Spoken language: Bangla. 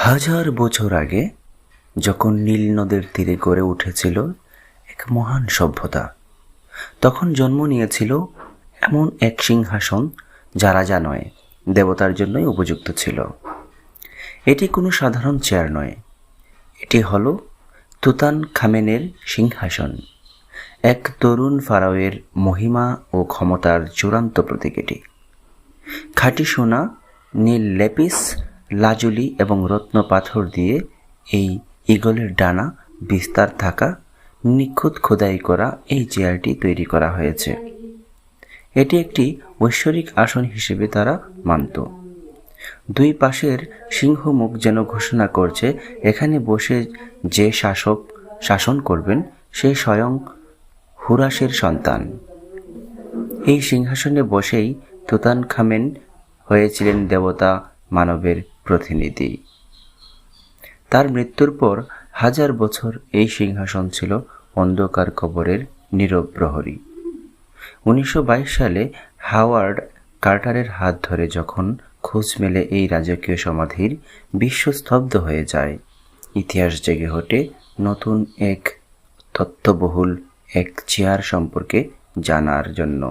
হাজার বছর আগে যখন নীল নদের তীরে গড়ে উঠেছিল এক মহান সভ্যতা, তখন জন্ম নিয়েছিল এমন এক সিংহাসন যা রাজা নয়, দেবতার জন্যই উপযুক্ত ছিল। এটি কোনো সাধারণ চেয়ার নয়, এটি হলো তুতানখামেনের সিংহাসন, এক তরুণ ফারাওয়ের মহিমা ও ক্ষমতার চূড়ান্ত প্রতীক। এটি খাঁটি সোনা, নীল লেপিস লাজুলি এবং রত্ন পাথর দিয়ে এই ঈগলের ডানা বিস্তার থাকা নিখুঁত খোদাই করা এই চেয়ারটি তৈরি করা হয়েছে। এটি একটি ঐশ্বরিক আসন হিসেবে তারা মানত। দুই পাশের সিংহমুখ যেন ঘোষণা করছে, এখানে বসে যে শাসক শাসন করবেন সে স্বয়ং হুরাসের সন্তান। এই সিংহাসনে বসেই তুতানখামেন হয়েছিলেন দেবতা মানবের প্রতিনিধি। তার মৃত্যুর পর হাজার বছর এই সিংহাসন ছিল অন্ধকার কবরের নীরব প্রহরী। 1922 সালে হাওয়ার্ড কার্টারের হাত ধরে যখন খোঁজ মেলে এই রাজকীয় সমাধির, বিশ্ব স্তব্ধ হয়ে যায়। ইতিহাস জেগে ওঠে নতুন এক তথ্যবহুল এক চেয়ার সম্পর্কে জানার জন্য।